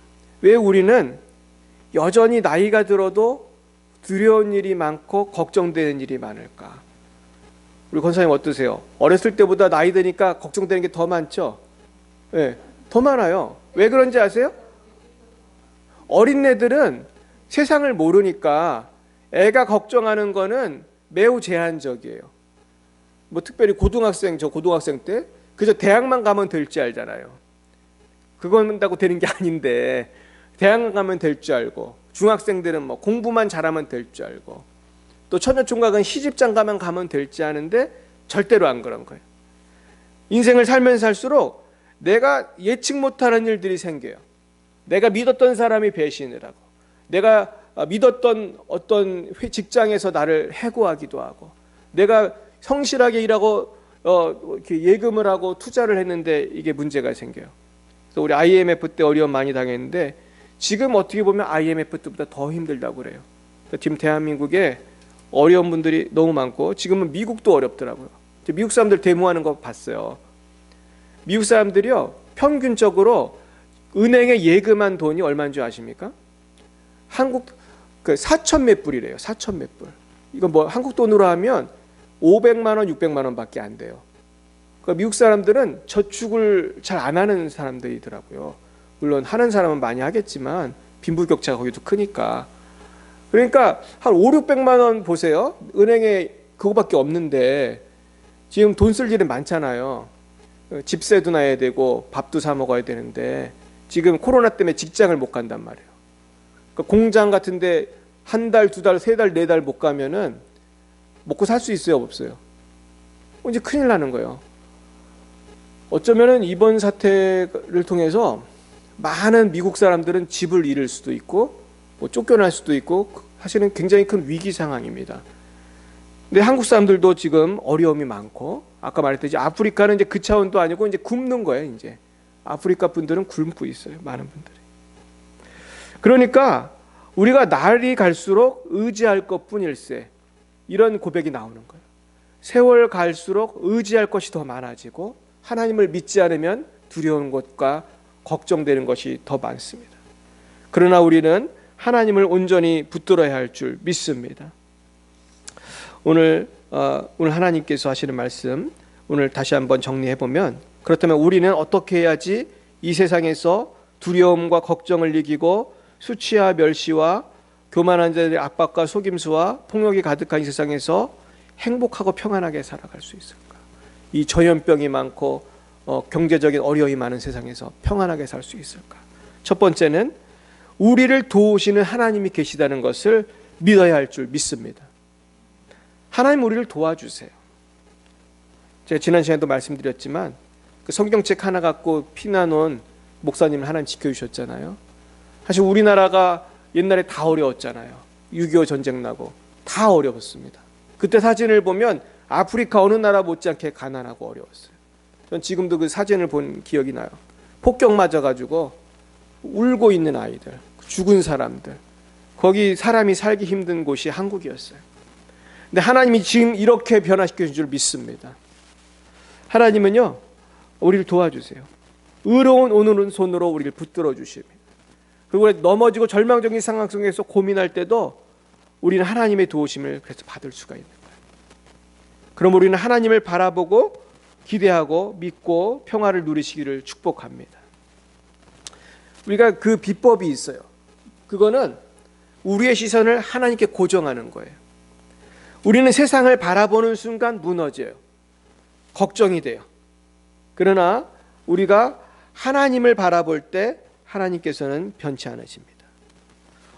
왜 우리는 여전히 나이가 들어도 두려운 일이 많고 걱정되는 일이 많을까? 우리 권사님 어떠세요? 어렸을 때보다 나이 드니까 걱정되는 게 더 많죠? 네, 더 많아요. 왜 그런지 아세요? 어린애들은 세상을 모르니까 애가 걱정하는 거는 매우 제한적이에요. 뭐 특별히 저 고등학생 때 그저 대학만 가면 될 줄 알잖아요. 그건다고 되는 게 아닌데 대학만 가면 될 줄 알고 중학생들은 뭐 공부만 잘하면 될 줄 알고 또 처녀총각은 시집장가만 가면 될 줄 아는데 절대로 안 그런 거예요. 인생을 살면 살수록 내가 예측 못하는 일들이 생겨요. 내가 믿었던 사람이 배신을 하고 내가 믿었던 어떤 직장에서 나를 해고하기도 하고 내가 성실하게 일하고 이렇게 예금을 하고 투자를 했는데 이게 문제가 생겨요. 그래서 우리 IMF 때 어려움 많이 당했는데 지금 어떻게 보면 IMF 때보다 더 힘들다고 그래요. 지금 대한민국에 어려운 분들이 너무 많고 지금은 미국도 어렵더라고요. 미국 사람들 데모하는 거 봤어요. 미국 사람들이요 평균적으로 은행에 예금한 돈이 얼마인 줄 아십니까? 한국 4천 몇 불이래요. 4천 몇 불. 이거 뭐 한국 돈으로 하면 500만 원, 600만 원밖에 안 돼요. 그러니까 미국 사람들은 저축을 잘 안 하는 사람들이더라고요. 물론 하는 사람은 많이 하겠지만 빈부격차가 거기도 크니까. 그러니까 한 5, 600만 원 보세요. 은행에 그거밖에 없는데 지금 돈 쓸 일은 많잖아요. 집세도 내야 되고 밥도 사 먹어야 되는데 지금 코로나 때문에 직장을 못 간단 말이에요. 그러니까 공장 같은데 한 달, 두 달, 세 달, 네 달 못 가면은 먹고 살 수 있어요, 없어요? 이제 큰일 나는 거예요. 어쩌면은 이번 사태를 통해서 많은 미국 사람들은 집을 잃을 수도 있고 뭐 쫓겨날 수도 있고 사실은 굉장히 큰 위기 상황입니다. 근데 한국 사람들도 지금 어려움이 많고 아까 말했듯이 아프리카는 이제 그 차원도 아니고 이제 굶는 거예요. 이제 아프리카 분들은 굶고 있어요. 많은 분들이. 그러니까 우리가 날이 갈수록 의지할 것뿐일세. 이런 고백이 나오는 거예요. 세월 갈수록 의지할 것이 더 많아지고 하나님을 믿지 않으면 두려운 것과 걱정되는 것이 더 많습니다. 그러나 우리는 하나님을 온전히 붙들어야 할 줄 믿습니다. 오늘 하나님께서 하시는 말씀, 오늘 다시 한번 정리해 보면, 그렇다면 우리는 어떻게 해야지 이 세상에서 두려움과 걱정을 이기고 수치와 멸시와 교만한 자들의 압박과 속임수와 폭력이 가득한 이 세상에서 행복하고 평안하게 살아갈 수 있을까? 이 전염병이 많고 경제적인 어려움이 많은 세상에서 평안하게 살 수 있을까? 첫 번째는 우리를 도우시는 하나님이 계시다는 것을 믿어야 할 줄 믿습니다. 하나님 우리를 도와주세요. 제가 지난 시간에도 말씀드렸지만 그 성경책 하나 갖고 피난온 목사님을 하나님 지켜주셨잖아요. 사실 우리나라가 옛날에 다 어려웠잖아요. 6.25 전쟁 나고 다 어려웠습니다. 그때 사진을 보면 아프리카 어느 나라 못지않게 가난하고 어려웠어요. 전 지금도 그 사진을 본 기억이 나요. 폭격 맞아가지고 울고 있는 아이들, 죽은 사람들, 거기 사람이 살기 힘든 곳이 한국이었어요. 근데 하나님이 지금 이렇게 변화시켜 준 줄 믿습니다. 하나님은요, 우리를 도와주세요. 의로운 오른손으로 우리를 붙들어 주십니다. 그리고 넘어지고 절망적인 상황 속에서 고민할 때도 우리는 하나님의 도우심을 그래서 받을 수가 있는 거예요. 그럼 우리는 하나님을 바라보고 기대하고 믿고 평화를 누리시기를 축복합니다. 우리가 그 비법이 있어요. 그거는 우리의 시선을 하나님께 고정하는 거예요. 우리는 세상을 바라보는 순간 무너져요. 걱정이 돼요. 그러나 우리가 하나님을 바라볼 때 하나님께서는 변치 않으십니다.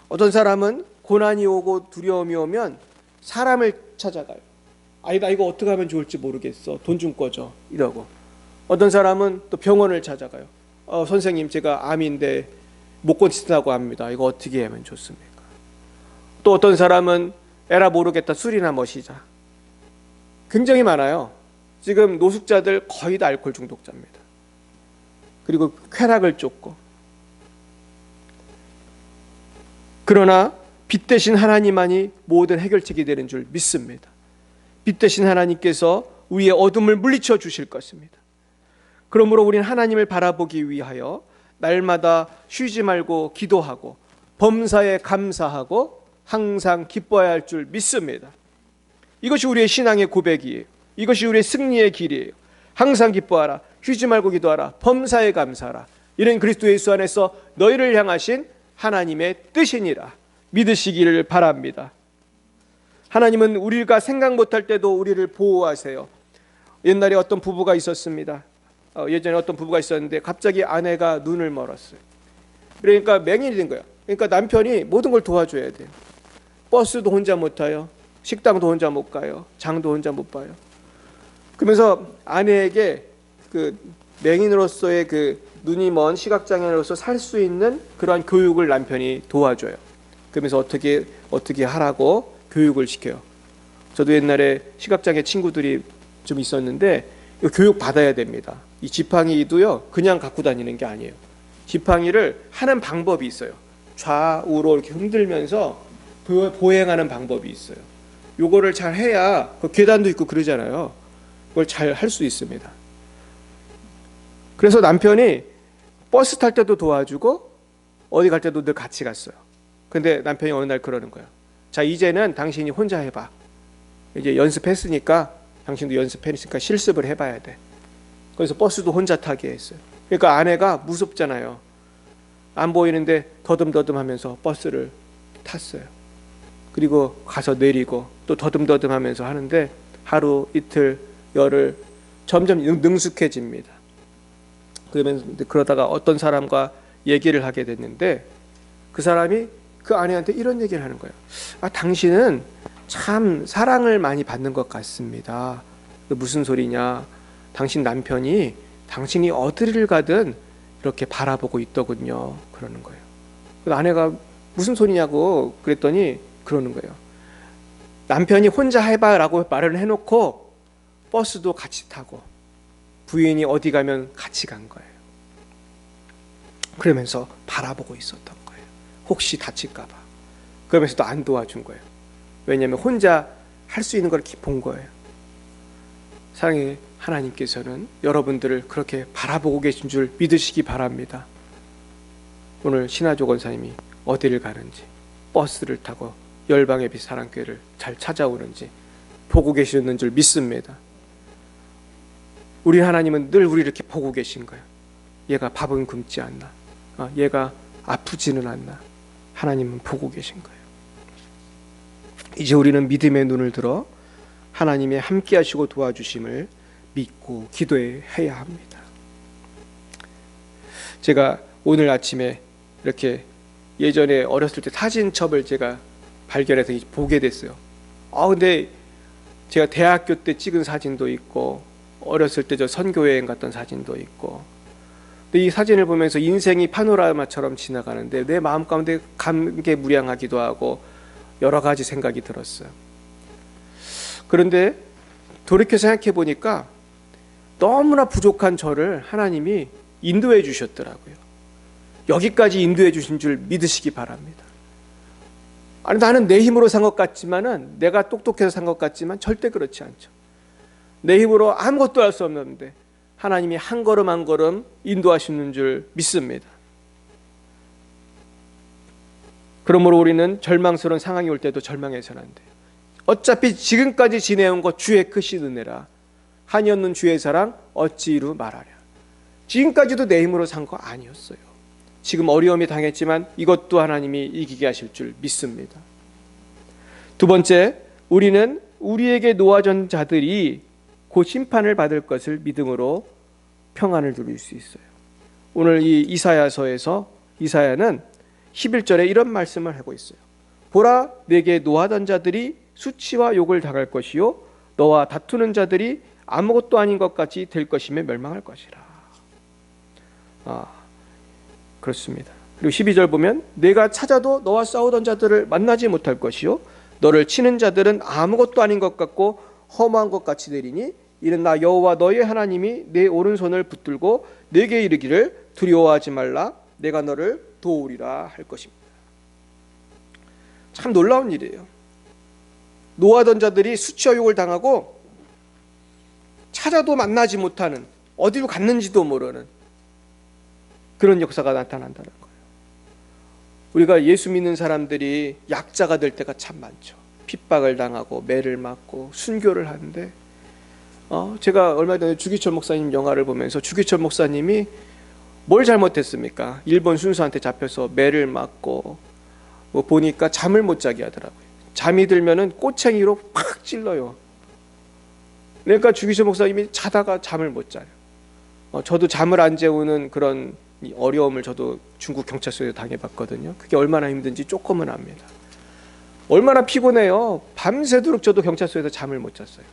어떤 사람은 고난이 오고 두려움이 오면 사람을 찾아가요. 나 이거 어떻게 하면 좋을지 모르겠어. 돈 좀 꿔줘. 이러고. 어떤 사람은 또 병원을 찾아가요. 선생님, 제가 암인데 못 고친다고 합니다. 이거 어떻게 하면 좋습니까? 또 어떤 사람은 에라 모르겠다. 술이나 마시자. 굉장히 많아요. 지금 노숙자들 거의 다 알코올 중독자입니다. 그리고 쾌락을 쫓고. 그러나 빛 대신 하나님만이 모든 해결책이 되는 줄 믿습니다. 빛 대신 하나님께서 우리의 어둠을 물리쳐 주실 것입니다. 그러므로 우리는 하나님을 바라보기 위하여 날마다 쉬지 말고 기도하고 범사에 감사하고 항상 기뻐해야 할 줄 믿습니다. 이것이 우리의 신앙의 고백이에요. 이것이 우리의 승리의 길이에요. 항상 기뻐하라. 쉬지 말고 기도하라. 범사에 감사하라. 이는 그리스도 예수 안에서 너희를 향하신 하나님의 뜻이니라. 믿으시기를 바랍니다. 하나님은 우리가 생각 못할 때도 우리를 보호하세요. 옛날에 어떤 부부가 있었습니다. 예전에 어떤 부부가 있었는데 갑자기 아내가 눈을 멀었어요. 그러니까 맹인이 된 거예요. 그러니까 남편이 모든 걸 도와줘야 돼요. 버스도 혼자 못 타요. 식당도 혼자 못 가요. 장도 혼자 못 봐요. 그러면서 아내에게 그 맹인으로서의 그 눈이 먼 시각장애인으로서 살 수 있는 그러한 교육을 남편이 도와줘요. 그러면서 어떻게 하라고 교육을 시켜요. 저도 옛날에 시각장애 친구들이 좀 있었는데 교육 받아야 됩니다. 이 지팡이도요 그냥 갖고 다니는 게 아니에요. 지팡이를 하는 방법이 있어요. 좌우로 이렇게 흔들면서 보행하는 방법이 있어요. 요거를 잘 해야 그 계단도 있고 그러잖아요. 그걸 잘 할 수 있습니다. 그래서 남편이 버스 탈 때도 도와주고 어디 갈 때도 늘 같이 갔어요. 근데 남편이 어느 날 그러는 거예요. 자, 이제는 당신이 혼자 해봐. 이제 연습했으니까 당신도 연습했으니까 실습을 해봐야 돼. 그래서 버스도 혼자 타게 했어요. 그러니까 아내가 무섭잖아요. 안 보이는데 더듬더듬하면서 버스를 탔어요. 그리고 가서 내리고 또 더듬더듬하면서 하는데 하루, 이틀, 열흘 점점 능숙해집니다. 그러다가 어떤 사람과 얘기를 하게 됐는데 그 사람이 그 아내한테 이런 얘기를 하는 거예요. 당신은 참 사랑을 많이 받는 것 같습니다. 무슨 소리냐? 당신 남편이 당신이 어디를 가든 이렇게 바라보고 있더군요. 그러는 거예요. 아내가 무슨 소리냐고 그랬더니 그러는 거예요. 남편이 혼자 해봐라고 말을 해놓고 버스도 같이 타고 부인이 어디 가면 같이 간 거예요. 그러면서 바라보고 있었던 거예요. 혹시 다칠까 봐. 그러면서도 안 도와준 거예요. 왜냐하면 혼자 할 수 있는 걸 이렇게 본 거예요. 사랑의 하나님께서는 여러분들을 그렇게 바라보고 계신 줄 믿으시기 바랍니다. 오늘 신하조 권사님이 어디를 가는지, 버스를 타고 열방의 빛 사랑교회를 잘 찾아오는지 보고 계시는 줄 믿습니다. 우리 하나님은 늘 우리를 이렇게 보고 계신 거예요. 얘가 밥은 굶지 않나, 얘가 아프지는 않나, 하나님은 보고 계신 거예요. 이제 우리는 믿음의 눈을 들어 하나님의 함께 하시고 도와주심을 믿고 기도해야 합니다. 제가 오늘 아침에 이렇게 예전에 어렸을 때 사진첩을 제가 발견해서 보게 됐어요. 근데 제가 대학교 때 찍은 사진도 있고 어렸을 때 저 선교여행 갔던 사진도 있고, 근데 이 사진을 보면서 인생이 파노라마처럼 지나가는데 내 마음 가운데 감개무량하기도 하고 여러 가지 생각이 들었어요. 그런데 돌이켜 생각해 보니까 너무나 부족한 저를 하나님이 인도해 주셨더라고요. 여기까지 인도해 주신 줄 믿으시기 바랍니다. 아니, 나는 내 힘으로 산 것 같지만은, 내가 똑똑해서 산 것 같지만 절대 그렇지 않죠. 내 힘으로 아무것도 할 수 없는데 하나님이 한 걸음 한 걸음 인도하시는 줄 믿습니다. 그러므로 우리는 절망스러운 상황이 올 때도 절망해서는 안 돼요. 어차피 지금까지 지내온 것 주의 크신 은혜라 한이 없는 주의 사랑 어찌 이루 말하랴. 지금까지도 내 힘으로 산 거 아니었어요. 지금 어려움이 당했지만 이것도 하나님이 이기게 하실 줄 믿습니다. 두 번째, 우리는 우리에게 놓아진 자들이 곧 심판을 받을 것을 믿음으로 평안을 누릴 수 있어요. 오늘 이 이사야서에서 이사야는 11절에 이런 말씀을 하고 있어요. 보라, 내게 노하던 자들이 수치와 욕을 당할 것이요 너와 다투는 자들이 아무것도 아닌 것 같이 될 것이며 멸망할 것이라. 그렇습니다. 그리고 12절 보면 내가 찾아도 너와 싸우던 자들을 만나지 못할 것이요 너를 치는 자들은 아무것도 아닌 것 같고 허무한 것 같이 되리니 이는 나 여호와 너의 하나님이 내 오른손을 붙들고 내게 이르기를 두려워하지 말라 내가 너를 도우리라 할 것입니다. 참 놀라운 일이에요. 노하던 자들이 수치와 욕을 당하고 찾아도 만나지 못하는, 어디로 갔는지도 모르는 그런 역사가 나타난다는 거예요. 우리가 예수 믿는 사람들이 약자가 될 때가 참 많죠. 핍박을 당하고 매를 맞고 순교를 하는데 제가 얼마 전에 주기철 목사님 영화를 보면서 주기철 목사님이 뭘 잘못했습니까? 일본 순수한테 잡혀서 매를 맞고 보니까 잠을 못 자게 하더라고요. 잠이 들면은 꼬챙이로 팍 찔러요. 그러니까 주기철 목사님이 자다가 잠을 못 자요. 저도 잠을 안 재우는 그런 어려움을 저도 중국 경찰서에서 당해봤거든요. 그게 얼마나 힘든지 조금은 압니다. 얼마나 피곤해요. 밤새도록 저도 경찰서에서 잠을 못 잤어요.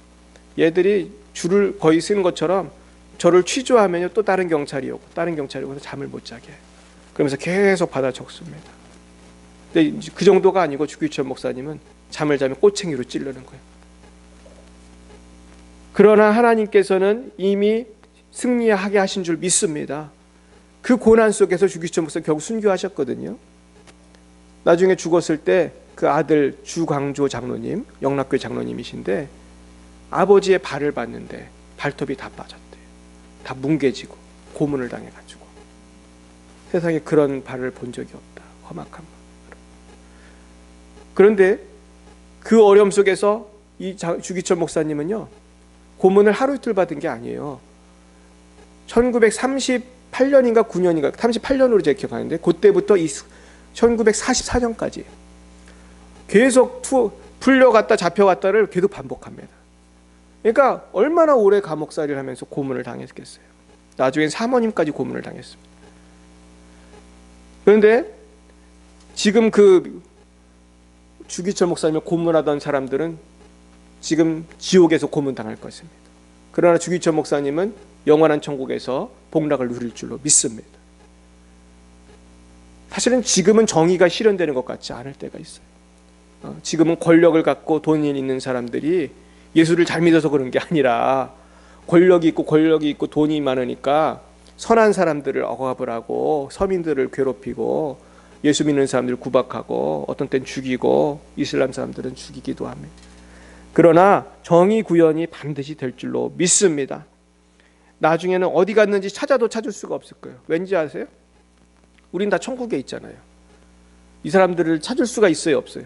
얘들이 줄을 거의 쓰는 것처럼 저를 취조하면요 또 다른 경찰이 오고 다른 경찰이 오고 잠을 못 자게 해요. 그러면서 계속 받아 적습니다. 근데 그 정도가 아니고 주기철 목사님은 잠을 자면 꼬챙이로 찌르는 거예요. 그러나 하나님께서는 이미 승리하게 하신 줄 믿습니다. 그 고난 속에서 주기철 목사 결국 순교하셨거든요. 나중에 죽었을 때 그 아들 주광조 장로님, 영락교회 장로님이신데 아버지의 발을 봤는데 발톱이 다 빠졌대요. 다 뭉개지고 고문을 당해가지고 세상에 그런 발을 본 적이 없다. 험악한 발. 그런데 그 어려움 속에서 이 주기철 목사님은요 고문을 하루 이틀 받은 게 아니에요. 1938년인가 9년인가 38년으로 제가 기억하는데 그때부터 1944년까지 계속 풀려갔다 잡혀갔다를 계속 반복합니다. 그러니까 얼마나 오래 감옥살이를 하면서 고문을 당했겠어요. 나중엔 사모님까지 고문을 당했습니다. 그런데 지금 그 주기철 목사님을 고문하던 사람들은 지금 지옥에서 고문당할 것입니다. 그러나 주기철 목사님은 영원한 천국에서 복락을 누릴 줄로 믿습니다. 사실은 지금은 정의가 실현되는 것 같지 않을 때가 있어요. 지금은 권력을 갖고 돈이 있는 사람들이 예수를 잘 믿어서 그런 게 아니라 권력이 있고 돈이 많으니까 선한 사람들을 억압을 하고 서민들을 괴롭히고 예수 믿는 사람들 구박하고 어떤 땐 죽이고 이슬람 사람들은 죽이기도 합니다. 그러나 정의 구현이 반드시 될 줄로 믿습니다. 나중에는 어디 갔는지 찾아도 찾을 수가 없을 거예요. 왠지 아세요? 우린 다 천국에 있잖아요. 이 사람들을 찾을 수가 있어요, 없어요?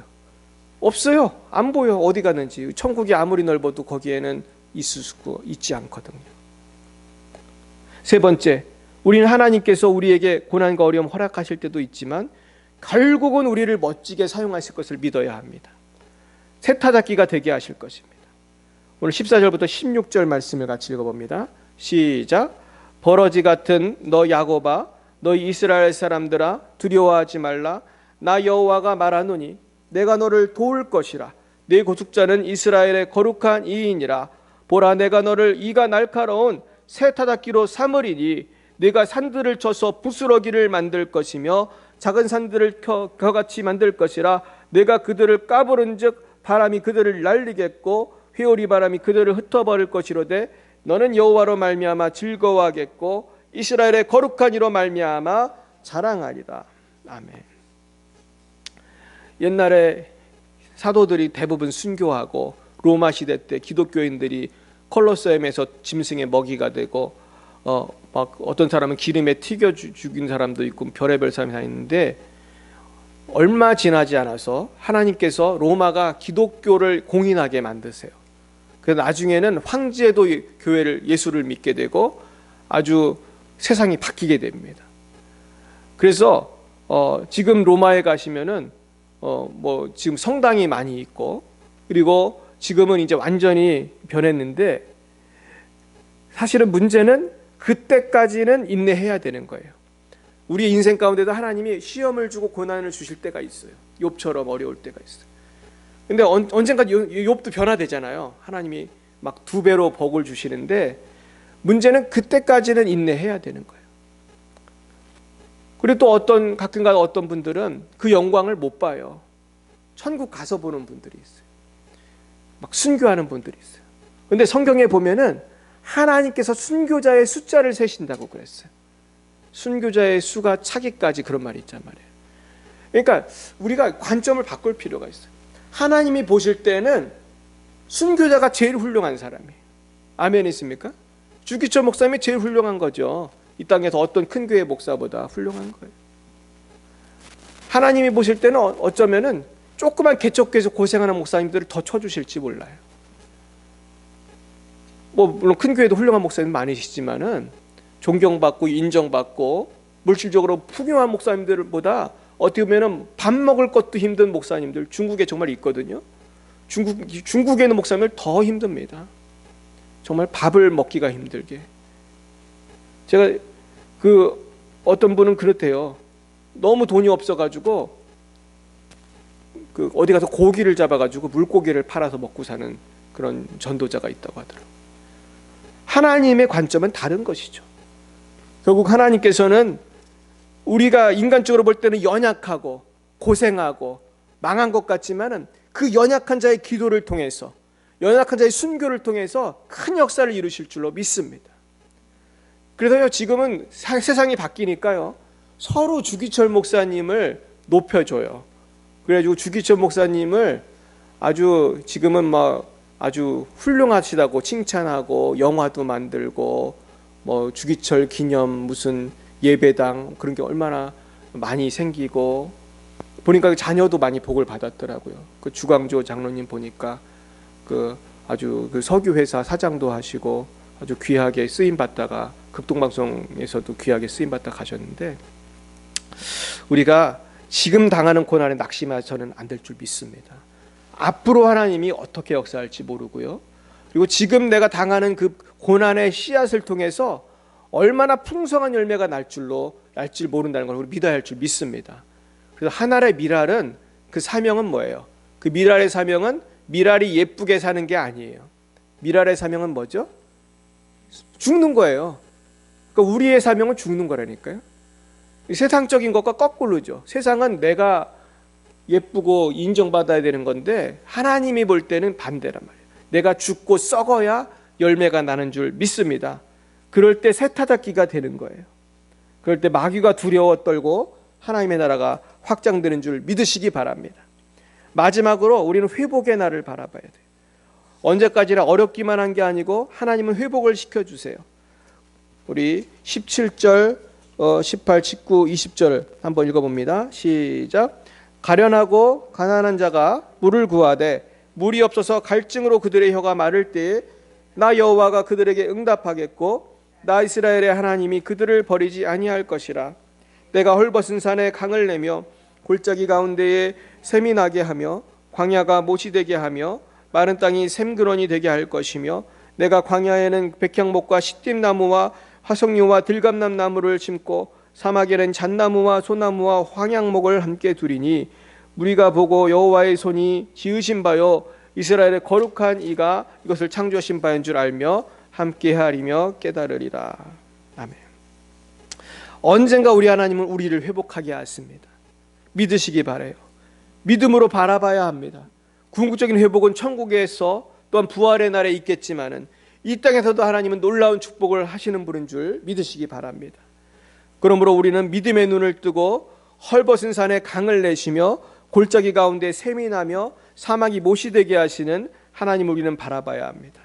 없어요. 안 보여. 어디 갔는지. 천국이 아무리 넓어도 거기에는 있을 수가 있지 않거든요. 세 번째, 우리는 하나님께서 우리에게 고난과 어려움 허락하실 때도 있지만 결국은 우리를 멋지게 사용하실 것을 믿어야 합니다. 세타잡기가 되게 하실 것입니다. 오늘 14절부터 16절 말씀을 같이 읽어봅니다. 시작. 버러지 같은 너 야곱아, 너희 이스라엘 사람들아, 두려워하지 말라. 나 여호와가 말하노니 내가 너를 도울 것이라. 네 구속자는 이스라엘의 거룩한 이인이라. 보라, 내가 너를 이가 날카로운 세타잡기로 삼으리니 네가 산들을 쳐서 부스러기를 만들 것이며 작은 산들을 겨같이 만들 것이라. 내가 그들을 까부른즉 바람이 그들을 날리겠고 회오리 바람이 그들을 흩어버릴 것이로되 너는 여호와로 말미암아 즐거워하겠고 이스라엘의 거룩한 이로 말미암아 자랑하리라. 아멘. 옛날에 사도들이 대부분 순교하고 로마 시대 때 기독교인들이 콜로세움에서 짐승의 먹이가 되고 막 어떤 사람은 기름에 튀겨 죽인 사람도 있고 별의별 사람이 다 있는데 얼마 지나지 않아서 하나님께서 로마가 기독교를 공인하게 만드세요. 그래서 나중에는 황제도 교회를 예수를 믿게 되고 아주 세상이 바뀌게 됩니다. 그래서 지금 로마에 가시면은 뭐 지금 성당이 많이 있고 그리고 지금은 이제 완전히 변했는데 사실은 문제는 그때까지는 인내해야 되는 거예요. 우리 인생 가운데도 하나님이 시험을 주고 고난을 주실 때가 있어요. 욥처럼 어려울 때가 있어요. 근데 언젠가 욥도 변화되잖아요. 하나님이 막 2배로 복을 주시는데 문제는 그때까지는 인내해야 되는 거예요. 그리고 또 가끔가다 어떤 분들은 그 영광을 못 봐요. 천국 가서 보는 분들이 있어요. 막 순교하는 분들이 있어요. 근데 성경에 보면은 하나님께서 순교자의 숫자를 세신다고 그랬어요. 순교자의 수가 차기까지 그런 말이 있단 말이에요. 그러니까 우리가 관점을 바꿀 필요가 있어요. 하나님이 보실 때는 순교자가 제일 훌륭한 사람이에요. 아멘 있습니까? 주기철 목사님이 제일 훌륭한 거죠. 이 땅에서 어떤 큰 교회 목사보다 훌륭한 거예요. 하나님이 보실 때는 어쩌면은 조그만 개척교회에서 고생하는 목사님들을 더 쳐주실지 몰라요. 뭐 물론 큰 교회도 훌륭한 목사님 많으시지만은 존경받고 인정받고 물질적으로 풍요한 목사님들보다 어떻게 보면은 밥 먹을 것도 힘든 목사님들 중국에 정말 있거든요. 중국에 있는 목사님들 더 힘듭니다. 정말 밥을 먹기가 힘들게. 제가 어떤 분은 그렇대요. 너무 돈이 없어가지고 어디 가서 고기를 잡아가지고 물고기를 팔아서 먹고 사는 그런 전도자가 있다고 하더라고요. 하나님의 관점은 다른 것이죠. 결국 하나님께서는 우리가 인간적으로 볼 때는 연약하고 고생하고 망한 것 같지만은 그 연약한 자의 기도를 통해서 연약한 자의 순교를 통해서 큰 역사를 이루실 줄로 믿습니다. 그래서요 지금은 세상이 바뀌니까요 서로 주기철 목사님을 높여줘요. 그래가지고 주기철 목사님을 아주 지금은 막 아주 훌륭하시다고 칭찬하고 영화도 만들고 뭐 주기철 기념 무슨 예배당 그런 게 얼마나 많이 생기고 보니까 자녀도 많이 복을 받았더라고요. 그 주광조 장로님 보니까 아주 석유 회사 사장도 하시고 아주 귀하게 쓰임 받다가 극동방송에서도 귀하게 쓰임 받다 가셨는데 우리가 지금 당하는 고난에 낙심해서는 안 될 줄 믿습니다. 앞으로 하나님이 어떻게 역사할지 모르고요. 그리고 지금 내가 당하는 그 고난의 씨앗을 통해서 얼마나 풍성한 열매가 날지 모른다는 걸 우리 믿어야 할 줄 믿습니다. 그래서 하늘의 미랄은 그 사명은 뭐예요? 그 미랄의 사명은 미랄이 예쁘게 사는 게 아니에요. 미랄의 사명은 뭐죠? 죽는 거예요. 그러니까 우리의 사명은 죽는 거라니까요. 세상적인 것과 거꾸로죠. 세상은 내가 예쁘고 인정받아야 되는 건데 하나님이 볼 때는 반대란 말이에요. 내가 죽고 썩어야 열매가 나는 줄 믿습니다. 그럴 때 세타잡기가 되는 거예요. 그럴 때 마귀가 두려워 떨고 하나님의 나라가 확장되는 줄 믿으시기 바랍니다. 마지막으로 우리는 회복의 날을 바라봐야 돼요. 언제까지나 어렵기만 한 게 아니고 하나님은 회복을 시켜주세요. 우리 17절, 18, 19, 20절 한번 읽어봅니다. 시작. 가련하고 가난한 자가 물을 구하되 물이 없어서 갈증으로 그들의 혀가 마를 때에 나 여호와가 그들에게 응답하겠고 나 이스라엘의 하나님이 그들을 버리지 아니할 것이라. 내가 헐벗은 산에 강을 내며 골짜기 가운데에 샘이 나게 하며 광야가 못이 되게 하며 마른 땅이 샘그런이 되게 할 것이며 내가 광야에는 백향목과 시띠나무와 화석류와 들감남 나무를 심고 사막에는 잣나무와 소나무와 황양목을 함께 두리니 우리가 보고 여호와의 손이 지으신 바요 이스라엘의 거룩한 이가 이것을 창조하신 바인 줄 알며 함께하리며 깨달으리라. 아멘. 언젠가 우리 하나님은 우리를 회복하게 하십니다. 믿으시기 바라요. 믿음으로 바라봐야 합니다. 궁극적인 회복은 천국에서 또한 부활의 날에 있겠지만은 이 땅에서도 하나님은 놀라운 축복을 하시는 분인 줄 믿으시기 바랍니다. 그러므로 우리는 믿음의 눈을 뜨고 헐벗은 산에 강을 내시며 골짜기 가운데 샘이 나며 사막이 못이 되게 하시는 하나님을 우리는 바라봐야 합니다.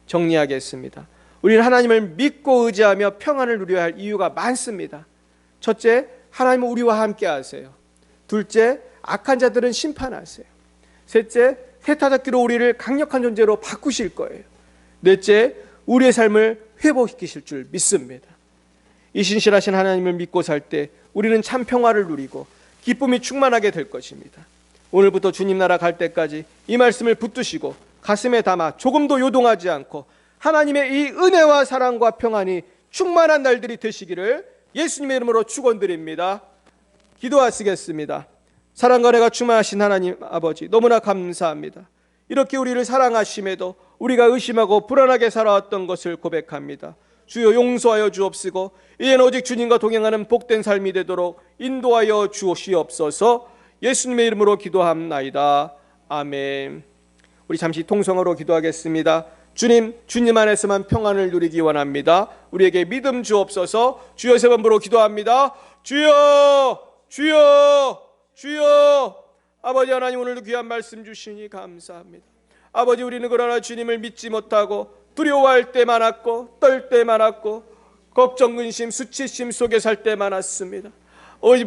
정리하겠습니다. 우리는 하나님을 믿고 의지하며 평안을 누려야 할 이유가 많습니다. 첫째, 하나님은 우리와 함께 하세요. 둘째, 악한 자들은 심판하세요. 셋째, 세타잡기로 우리를 강력한 존재로 바꾸실 거예요. 넷째, 우리의 삶을 회복시키실 줄 믿습니다. 이 신실하신 하나님을 믿고 살 때 우리는 참 평화를 누리고 기쁨이 충만하게 될 것입니다. 오늘부터 주님 나라 갈 때까지 이 말씀을 붙드시고 가슴에 담아 조금도 요동하지 않고 하나님의 이 은혜와 사랑과 평안이 충만한 날들이 되시기를 예수님의 이름으로 축원드립니다. 기도하시겠습니다. 사랑과 은혜가 충만하신 하나님 아버지, 너무나 감사합니다. 이렇게 우리를 사랑하심에도 우리가 의심하고 불안하게 살아왔던 것을 고백합니다. 주여 용서하여 주옵시고 이제는 오직 주님과 동행하는 복된 삶이 되도록 인도하여 주시옵소서. 예수님의 이름으로 기도합나이다. 아멘. 우리 잠시 통성으로 기도하겠습니다. 주님, 주님 안에서만 평안을 누리기 원합니다. 우리에게 믿음 주옵소서. 주여 세 번 부르고 기도합니다. 주여, 주여, 주여. 아버지 하나님, 오늘도 귀한 말씀 주시니 감사합니다. 아버지, 우리는 그러나 주님을 믿지 못하고 두려워할 때 많았고 떨 때 많았고 걱정, 근심, 수치심 속에 살 때 많았습니다.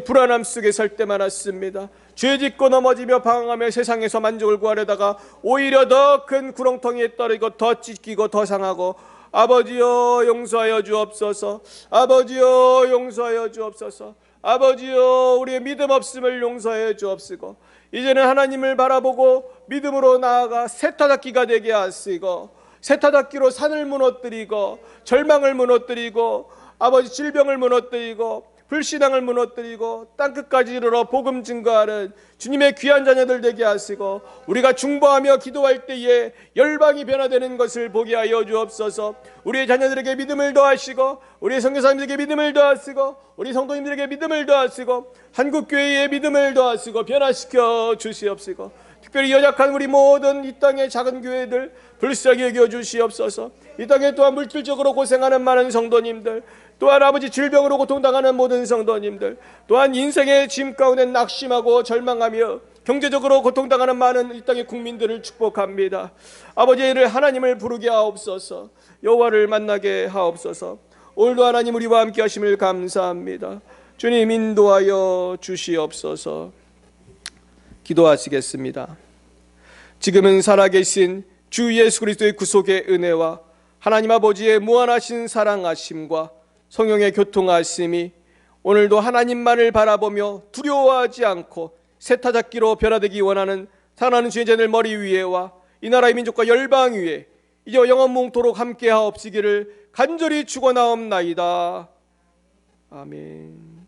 불안함 속에 살 때 많았습니다. 죄짓고 넘어지며 방황하며 세상에서 만족을 구하려다가 오히려 더 큰 구렁텅이에 떨어지고 더 찢기고 더 상하고 아버지여 용서하여 주옵소서. 아버지여 용서하여 주옵소서. 아버지여 우리의 믿음 없음을 용서하여 주옵시고 이제는 하나님을 바라보고 믿음으로 나아가 세타잡기가 되게 하시고 세타잡기로 산을 무너뜨리고 절망을 무너뜨리고 아버지 질병을 무너뜨리고 불신앙을 무너뜨리고 땅끝까지 이르러 복음 증거하는 주님의 귀한 자녀들 되게 하시고 우리가 중보하며 기도할 때에 열방이 변화되는 것을 보게 하여 주옵소서. 우리의 자녀들에게 믿음을 더하시고 우리의 선교사님들에게 믿음을 더하시고 우리 성도님들에게 믿음을 더하시고 한국교회에 믿음을 더하시고 변화시켜 주시옵시고 특별히 연약한 우리 모든 이 땅의 작은 교회들 불쌍히 여겨 주시옵소서. 이 땅에 또한 물질적으로 고생하는 많은 성도님들, 또한 아버지 질병으로 고통당하는 모든 성도님들, 또한 인생의 짐 가운데 낙심하고 절망하며 경제적으로 고통당하는 많은 이 땅의 국민들을 축복합니다. 아버지를 하나님을 부르게 하옵소서. 여호와를 만나게 하옵소서. 오늘도 하나님 우리와 함께 하심을 감사합니다. 주님 인도하여 주시옵소서. 기도하시겠습니다. 지금은 살아계신 주 예수 그리스도의 구속의 은혜와 하나님 아버지의 무한하신 사랑하심과 성령의 교통하심이 오늘도 하나님만을 바라보며 두려워하지 않고 세타잡기로 변화되기 원하는 사랑하는 주의 자들 머리 위에와 이 나라의 민족과 열방 위에 이제 영원몽토록 함께하옵시기를 간절히 축원하옵나이다. 아멘.